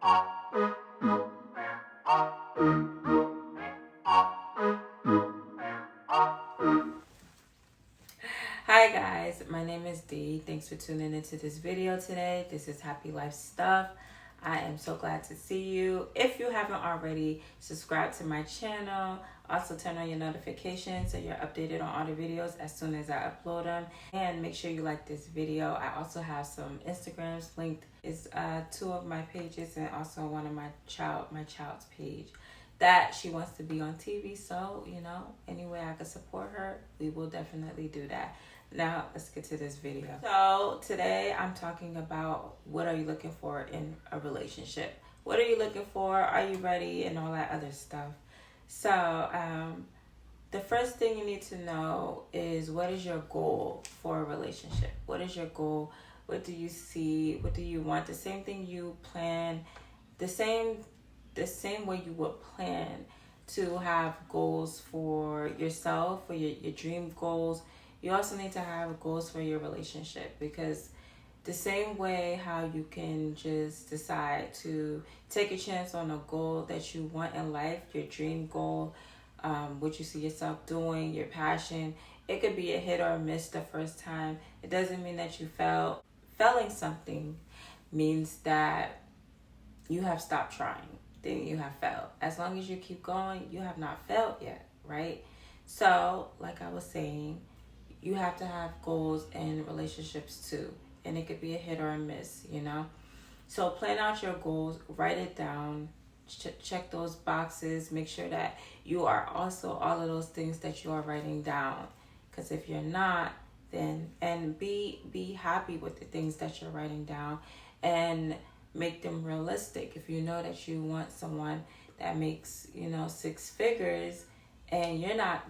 Hi guys, my name is Dee. Thanks for tuning into this video today. This is Happy Life Stuff. I am so glad to see you. If you haven't already, subscribe to my channel. Also turn on your notifications so you're updated on all the videos as soon as I upload them. And make sure you like this video. I also have some Instagrams linked. It's two of my pages and also one of my child's page that she wants to be on TV. So, any way I can support her, we will definitely do that. Now, let's get to this video. So, today I'm talking about what are you looking for in a relationship? What are you looking for? Are you ready? And all that other stuff. So, the first thing you need to know is, what is your goal for a relationship? What is your goal? What do you see? What do you want? The same thing you plan, the same way you would plan to have goals for yourself, for your dream goals. You also need to have goals for your relationship, because the same way how you can just decide to take a chance on a goal that you want in life, your dream goal, what you see yourself doing, your passion, it could be a hit or a miss the first time. It doesn't mean that you failed. Failing something means that you have stopped trying. Then you have failed. As long as you keep going, you have not failed yet, right? So, like I was saying, you have to have goals in relationships too. And it could be a hit or a miss, So plan out your goals, write it down, check those boxes, make sure that you are also all of those things that you are writing down. Because if you're not, then, and be happy with the things that you're writing down and make them realistic. If you know that you want someone that makes, 6 figures and you're not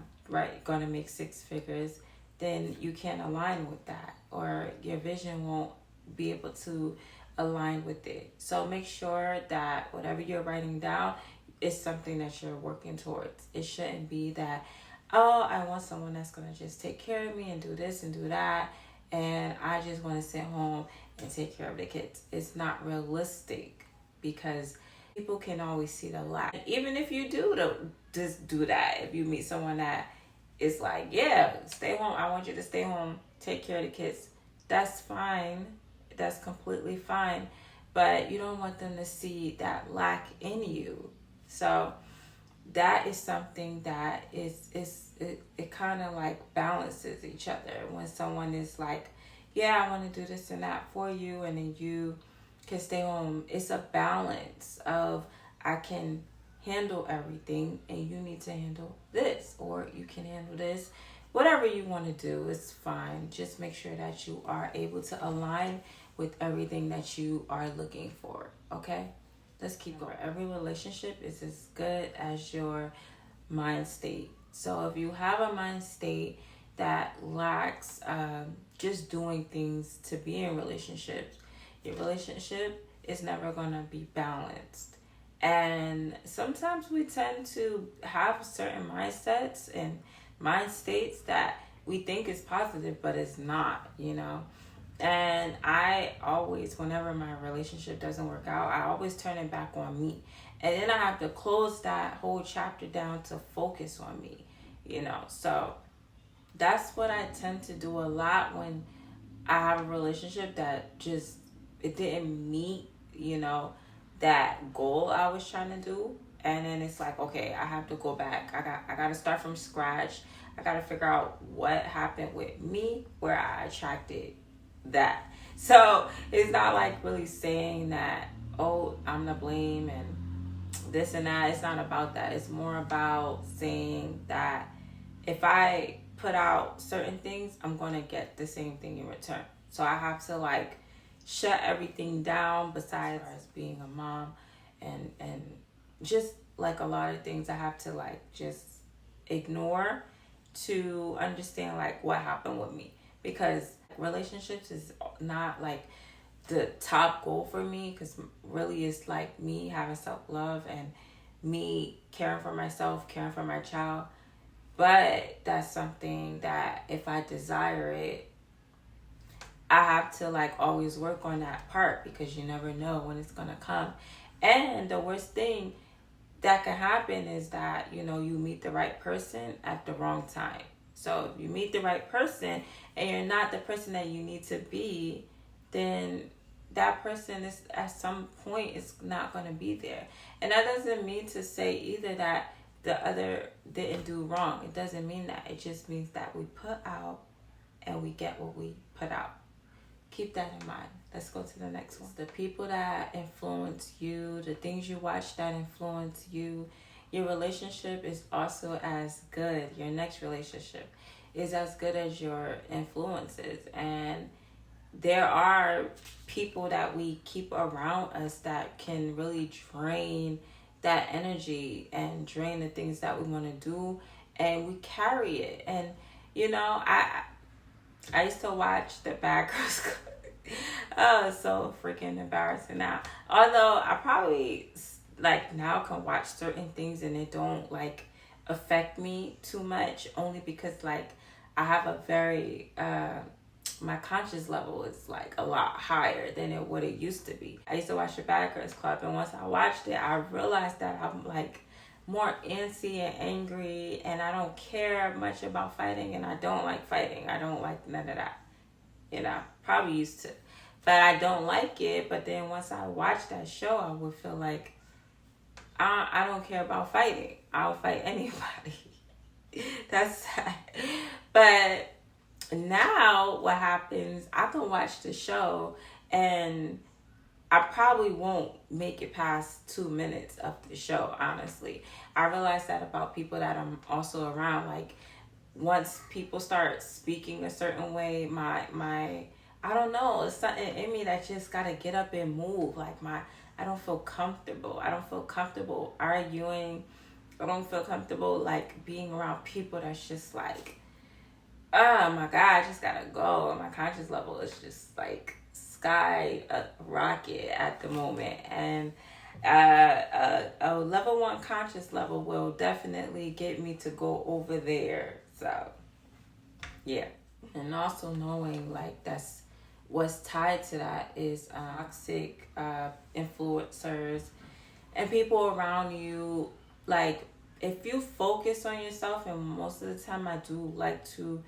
going to make 6 figures, then you can't align with that, or your vision won't be able to align with it. So make sure that whatever you're writing down is something that you're working towards. It shouldn't be that, oh, I want someone that's going to just take care of me and do this and do that, and I just want to sit home and take care of the kids. It's not realistic, because people can always see the lack. Even if you just do that, if you meet someone that is like, yeah, stay home, I want you to stay home, take care of the kids, that's fine. That's completely fine. But you don't want them to see that lack in you. So that is something that it kind of like balances each other. When someone is like, yeah, I want to do this and that for you, and then you can stay home. It's a balance of, I can handle everything and you need to handle this, or you can handle this. Whatever you want to do is fine. Just make sure that you are able to align with everything that you are looking for, okay? Let's keep going. Every relationship is as good as your mind state. So if you have a mind state that lacks just doing things to be in relationships, your relationship is never going to be balanced. And sometimes we tend to have certain mindsets and mind states that we think is positive, but it's not, And I always, whenever my relationship doesn't work out, I always turn it back on me. And then I have to close that whole chapter down to focus on me, So that's what I tend to do a lot when I have a relationship that just, it didn't meet, that goal I was trying to do. And then it's like, okay, I have to go back. I got to start from scratch. I got to figure out what happened with me where I attracted that. So it's not like really saying that, oh, I'm to blame and this and that. It's not about that. It's more about saying that if I put out certain things, I'm going to get the same thing in return. So I have to shut everything down besides being a mom and just a lot of things I have to just ignore to understand what happened with me, because relationships is not the top goal for me, because really it's me having self-love and me caring for myself, caring for my child. But that's something that if I desire it, I have to always work on that part, because you never know when it's gonna come. And the worst thing that can happen is that, you know, you meet the right person at the wrong time. So if you meet the right person and you're not the person that you need to be, then that person is at some point is not going to be there. And that doesn't mean to say either that the other didn't do wrong. It doesn't mean that. It just means that we put out and we get what we put out. Keep that in mind. Let's go to the next one. The people that influence you, the things you watch that influence you, your relationship is also as good. Your next relationship is as good as your influences. And there are people that we keep around us that can really drain that energy and drain the things that we want to do, and we carry it. And you know, I used to watch the Bad Girls Club. Oh, it's so freaking embarrassing now. Although I probably like now can watch certain things and it don't like affect me too much, only because like I have a very my conscious level is like a lot higher than what it used to be. I used to watch the Bad Girls Club, and once I watched it, I realized that I'm like more antsy and angry, and I don't care much about fighting, and I don't like fighting. I don't like none of that. You know, probably used to, but I don't like it. But then once I watch that show, I would feel like I don't care about fighting. I'll fight anybody. That's sad. But now what happens, I can watch the show and I probably won't make it past 2 minutes of the show, honestly. I realize that about people that I'm also around. Like, once people start speaking a certain way, my I don't know, it's something in me that just gotta get up and move. Like, I don't feel comfortable. I don't feel comfortable arguing. I don't feel comfortable, like, being around people that's just like, oh my God, I just gotta go. My conscious level is just like sky rocket at the moment. And a level 1 conscious level will definitely get me to go over there. So yeah. And also knowing like that's what's tied to that is toxic influencers and people around you. Like, if you focus on yourself, and most of the time I do like to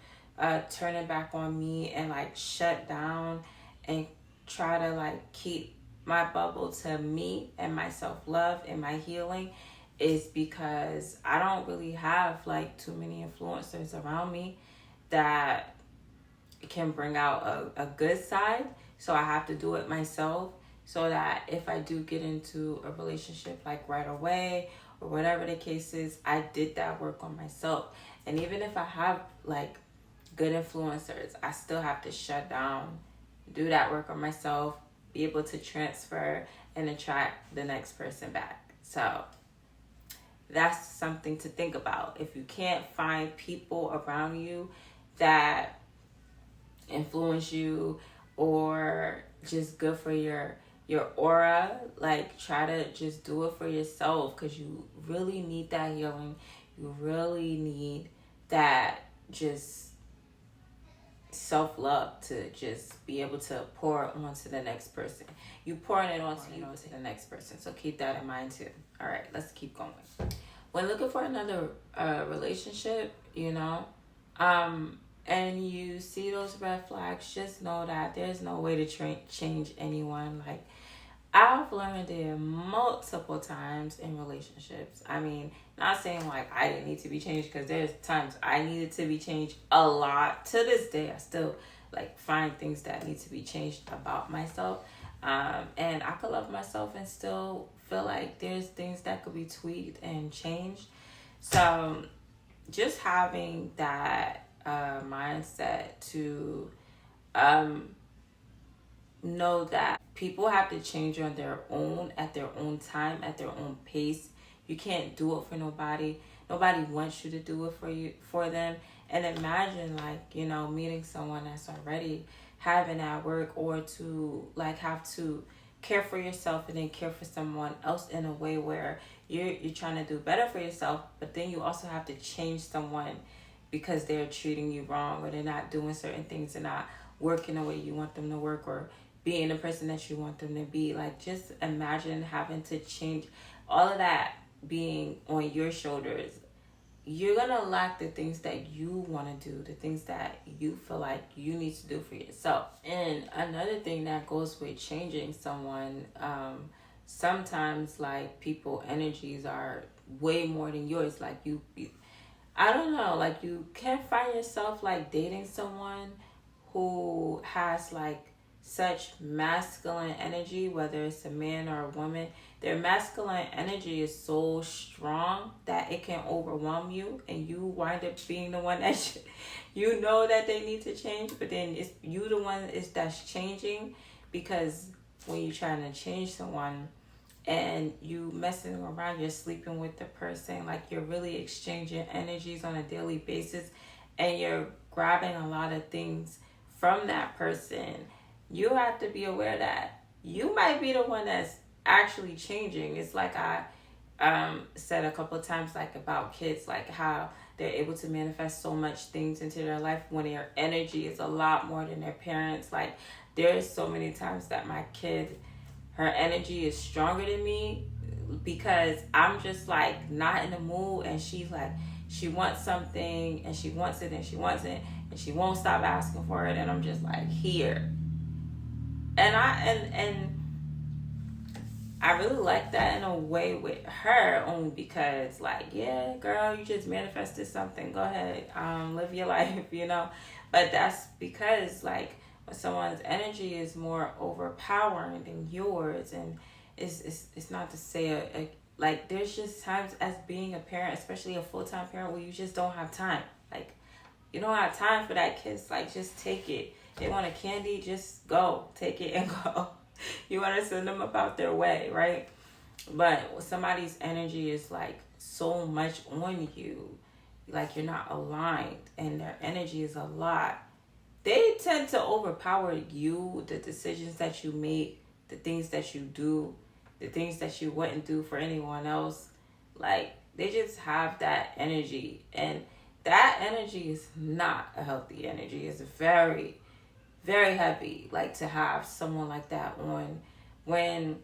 turn it back on me and like shut down and try to like keep my bubble to me and my self-love and my healing, is because I don't really have like too many influencers around me that can bring out a good side. So I have to do it myself, so that if I do get into a relationship like right away or whatever the case is, I did that work on myself. And even if I have like good influencers, I still have to shut down, do that work on myself, be able to transfer and attract the next person back. So that's something to think about. If you can't find people around you that influence you or just good for your aura, like, try to just do it for yourself, because you really need that healing. You really need that just self-love to just be able to pour onto the next person. You pouring it onto the next person. So keep that in mind too. All right, let's keep going. When looking for another relationship, you know, and you see those red flags, just know that there's no way to change anyone. Like, I've learned it multiple times in relationships. I mean, not saying like I didn't need to be changed, because there's times I needed to be changed a lot. To this day, I still like find things that need to be changed about myself. And I could love myself and still feel like there's things that could be tweaked and changed. So just having that mindset to know that people have to change on their own, at their own time, at their own pace. You can't do it for nobody. Nobody wants you to do it for them. And imagine, like, you know, meeting someone that's already having that work, or to like have to care for yourself and then care for someone else in a way where you're trying to do better for yourself, but then you also have to change someone because they're treating you wrong, or they're not doing certain things and not working the way you want them to work, or being the person that you want them to be. Like, just imagine having to change all of that being on your shoulders. You're gonna lack the things that you want to do, the things that you feel like you need to do for yourself. And another thing that goes with changing someone, sometimes like people energies are way more than yours. Like I don't know, like you can find yourself like dating someone who has like such masculine energy, whether it's a man or a woman. Their masculine energy is so strong that it can overwhelm you, and you wind up being the one that you know that they need to change, but then it's you the one that's changing, because when you're trying to change someone and you messing around, you're sleeping with the person, like you're really exchanging energies on a daily basis, and you're grabbing a lot of things from that person. You have to be aware that you might be the one that's actually changing. It's like I said a couple of times, like about kids, like how they're able to manifest so much things into their life when their energy is a lot more than their parents. Like there's so many times that my kid, her energy is stronger than me, because I'm just like not in the mood, and she's like, she wants something and she wants it and she wants it and she won't stop asking for it, and I'm just like, here. And I really like that in a way with her, only because like, yeah, girl, you just manifested something, go ahead, live your life, you know. But that's because like when someone's energy is more overpowering than yours, and it's not to say like there's just times as being a parent, especially a full-time parent, where you just don't have time. Like you don't have time for that kiss. Like just take it. They want a candy, just go. Take it and go. You want to send them about their way, right? But somebody's energy is like so much on you, like you're not aligned, and their energy is a lot. They tend to overpower you, the decisions that you make, the things that you do, the things that you wouldn't do for anyone else. Like they just have that energy, and that energy is not a healthy energy. It's very, very heavy, like to have someone like that on. When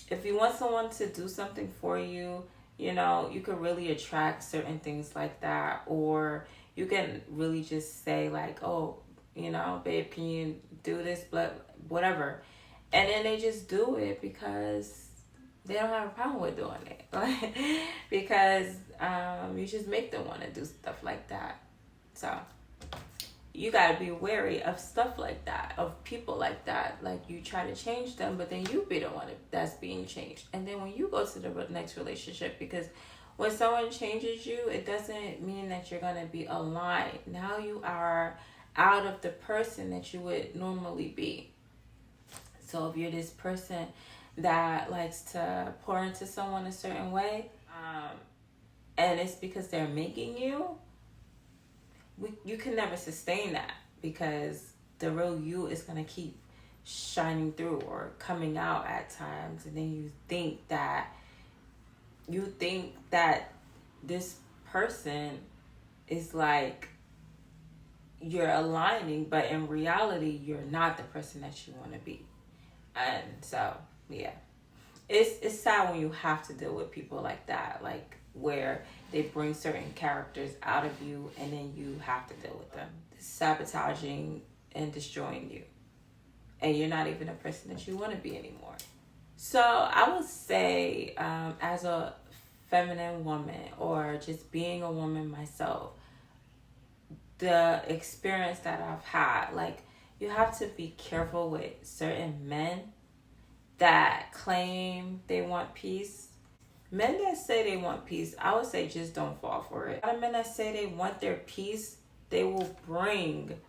if you want someone to do something for you, you know, you could really attract certain things like that. Or you can really just say like, oh, you know, babe, can you do this, but whatever. And then they just do it because they don't have a problem with doing it. Like, because you just make them want to do stuff like that. So you got to be wary of stuff like that, of people like that. Like you try to change them, but then you be the one that's being changed. And then when you go to the next relationship, because when someone changes you, it doesn't mean that you're going to be aligned. Now you are out of the person that you would normally be. So if you're this person that likes to pour into someone a certain way, and it's because they're making you, you can never sustain that, because the real you is going to keep shining through or coming out at times. And then you think that this person is like you're aligning, but in reality you're not the person that you want to be. And so yeah, it's sad when you have to deal with people like that, like where they bring certain characters out of you and then you have to deal with them, sabotaging and destroying you, and you're not even a person that you want to be anymore. So I would say, as a feminine woman, or just being a woman myself, the experience that I've had, like, you have to be careful with certain men that claim they want peace. Men that say they want peace, I would say just don't fall for it. A lot of men that say they want their peace, they will bring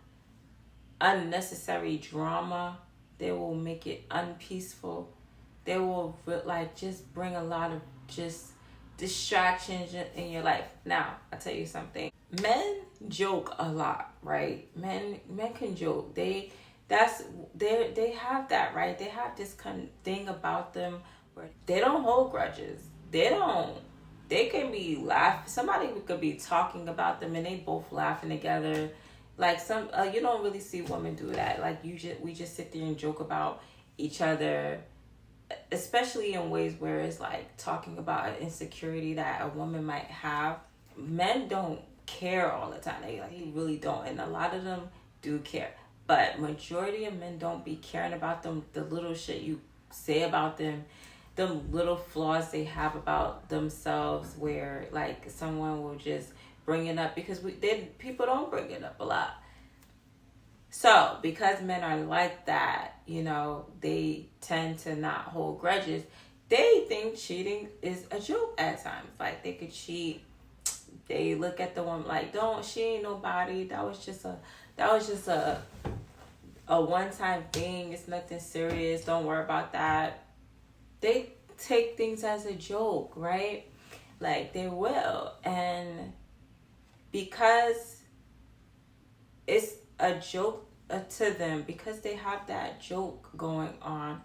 unnecessary drama. They will make it unpeaceful. They will like just bring a lot of just distractions in your life. Now, I'll tell you something. Men joke a lot, right? Men can joke. They have that, right? They have this kind of thing about them where they don't hold grudges. They can be laughing. Somebody could be talking about them and they both laughing together. Like some, you don't really see women do that. Like we just sit there and joke about each other, especially in ways where it's like talking about an insecurity that a woman might have. Men don't care all the time. They really don't, and a lot of them do care. But majority of men don't be caring about them, the little shit you say about them, the little flaws they have about themselves, where like someone will just bring it up because people don't bring it up a lot. So because men are like that, you know, they tend to not hold grudges. They think cheating is a joke at times. Like they could cheat. They look at the woman like, she ain't nobody. That was just a one-time thing. It's nothing serious. Don't worry about that. They take things as a joke, right? Like they will. And because it's a joke to them, because they have that joke going on,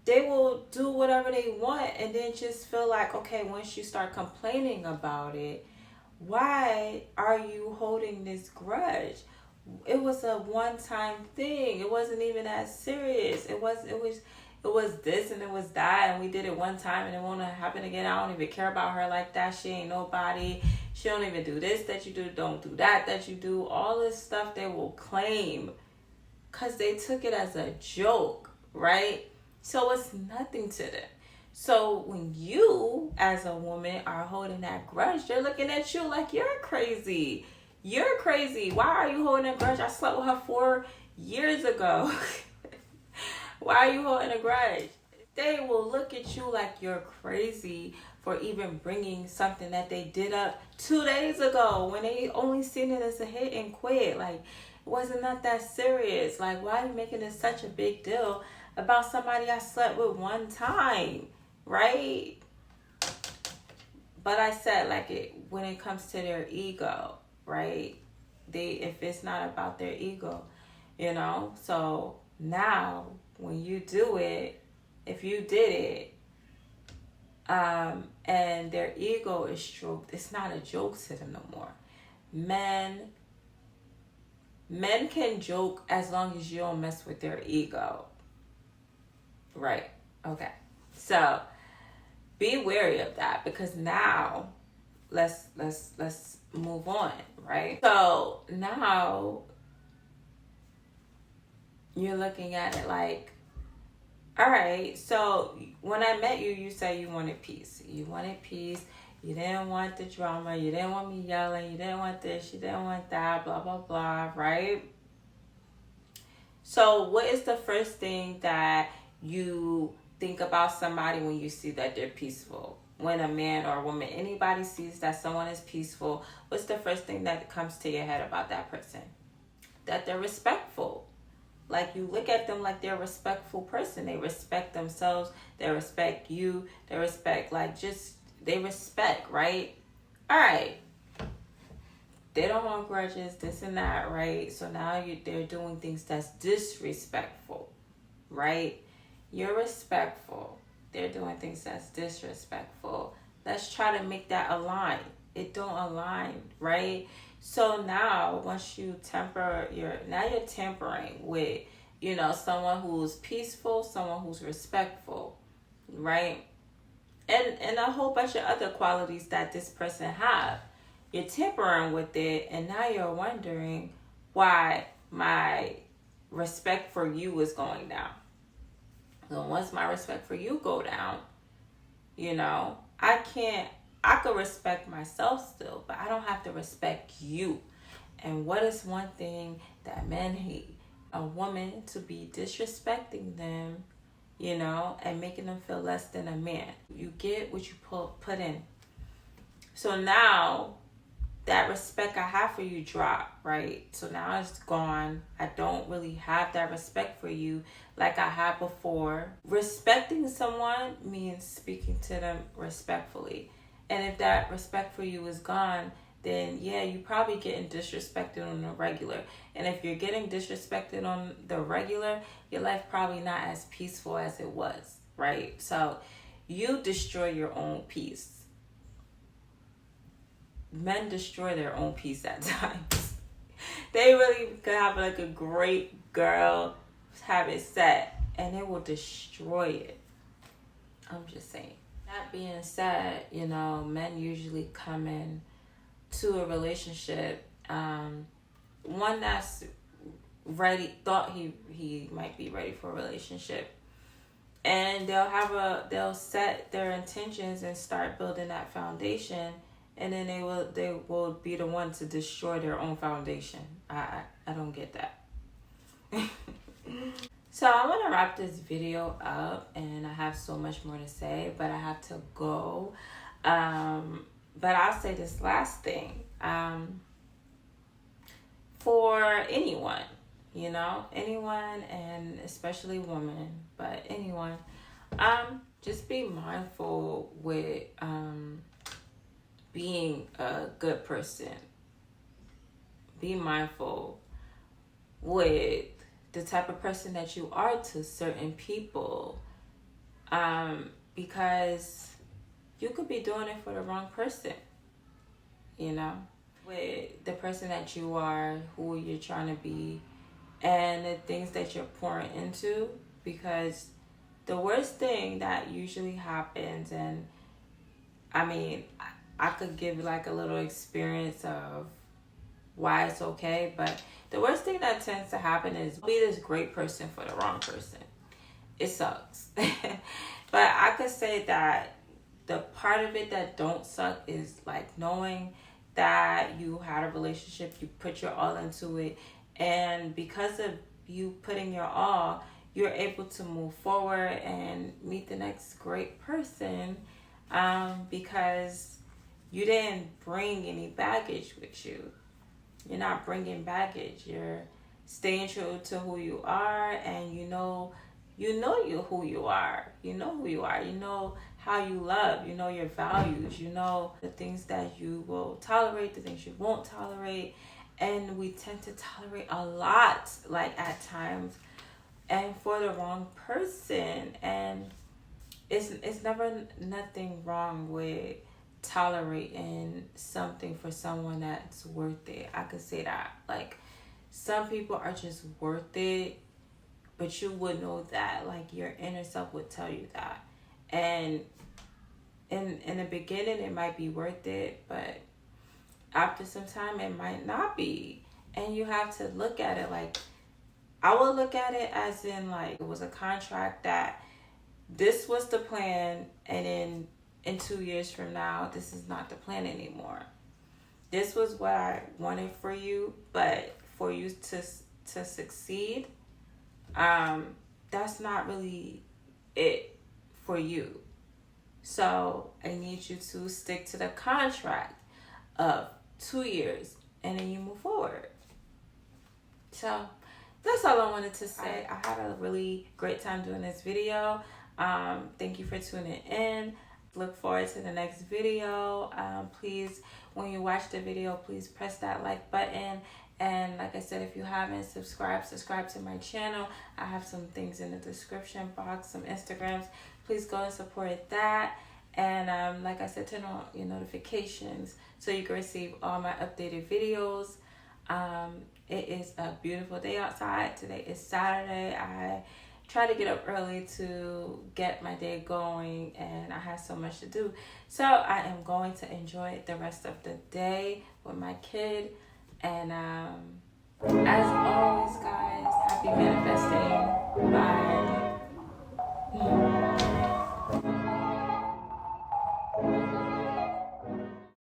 they will do whatever they want and then just feel like, okay, once you start complaining about it, why are you holding this grudge? It was a one-time thing. It wasn't even that serious. It was this and it was that, and we did it one time and it won't happen again. I don't even care about her like that. She ain't nobody. She don't even do this that you do. Don't do that you do. All this stuff they will claim because they took it as a joke, right? So it's nothing to them. So when you, as a woman, are holding that grudge, they're looking at you like you're crazy. You're crazy. Why are you holding a grudge? I slept with her 4 years ago. Why are you holding a grudge? They will look at you like you're crazy for even bringing something that they did up 2 days ago when they only seen it as a hit and quit. Like, it wasn't not that serious. Like, why are you making this such a big deal about somebody I slept with one time, right? But I said, like, when it comes to their ego, right? If it's not about their ego, you know? So now when you do it, if you did it, and their ego is stroked, it's not a joke to them no more. Men can joke as long as you don't mess with their ego. Right. Okay. So be wary of that, because now let's move on, right? So now you're looking at it like, all right, so when I met you, you said you wanted peace. You wanted peace. You didn't want the drama. You didn't want me yelling. You didn't want this. You didn't want that, blah, blah, blah, right? So what is the first thing that you think about somebody when you see that they're peaceful? When a man or a woman, anybody sees that someone is peaceful, what's the first thing that comes to your head about that person? That they're respectful. Like, you look at them like they're a respectful person. They respect themselves. They respect you. They respect, they respect, right? All right. They don't hold grudges, this and that, right? So now they're doing things that's disrespectful, right? You're respectful. They're doing things that's disrespectful. Let's try to make that align. It don't align, right? So now, once you you're tampering with, someone who's peaceful, someone who's respectful, right? And a whole bunch of other qualities that this person have. You're tampering with it, and now you're wondering why my respect for you is going down. So once my respect for you go down, I could respect myself still, but I don't have to respect you. And what is one thing that men hate? A woman to be disrespecting them, and making them feel less than a man. You get what you put in. So now that respect I have for you drop, right? So now it's gone. I don't really have that respect for you like I had before. Respecting someone means speaking to them respectfully. And if that respect for you is gone, then yeah, you probably getting disrespected on the regular. And if you're getting disrespected on the regular, your life probably not as peaceful as it was, right? So you destroy your own peace. Men destroy their own peace at times. They really could have like a great girl, have it set, and it will destroy it. I'm just saying. That being said, you know, men usually come in to a relationship, one that's ready, thought he might be ready for a relationship, and they'll set their intentions and start building that foundation, and then they will be the one to destroy their own foundation. I don't get that. So I want to wrap this video up, and I have so much more to say, but I have to go. But I'll say this last thing. For anyone, you know, anyone, and especially women, but anyone, just be mindful with being a good person. Be mindful with the type of person that you are to certain people, because you could be doing it for the wrong person, you know, with the person that you are, who you're trying to be, and the things that you're pouring into. Because the worst thing that usually happens, and I mean, I could give like a little experience of why it's okay, but the worst thing that tends to happen is be this great person for the wrong person. It sucks. But I could say that the part of it that don't suck is like knowing that you had a relationship, you put your all into it, and because of you putting your all, you're able to move forward and meet the next great person, because you didn't bring any baggage with you. You're not bringing baggage. You're staying true to who you are, and you know who you are. You know who you are. You know how you love. You know your values. You know the things that you will tolerate, the things you won't tolerate. And we tend to tolerate a lot, like at times, and for the wrong person. And it's never nothing wrong with tolerating something for someone that's worth it. I could say that. Like, some people are just worth it, but you would know that. Like, your inner self would tell you that. And in the beginning, it might be worth it, but after some time, it might not be. And you have to look at it like, I would look at it as in like it was a contract that this was the plan, and in 2 years from now, this is not the plan anymore. This was what I wanted for you, but for you to succeed, that's not really it for you. So I need you to stick to the contract of 2 years, and then you move forward. So that's all I wanted to say. I had a really great time doing this video. Thank you for tuning in. Look forward to the next video. Please, when you watch the video, please press that like button. And like I said, if you haven't subscribed to my channel. I have some things in the description box, some Instagrams. Please go and support that. And like I said, turn on your notifications so you can receive all my updated videos. It is a beautiful day outside. Today is Saturday. I try to get up early to get my day going, and I have so much to do. So I am going to enjoy the rest of the day with my kid. And as always, guys, happy manifesting. Bye.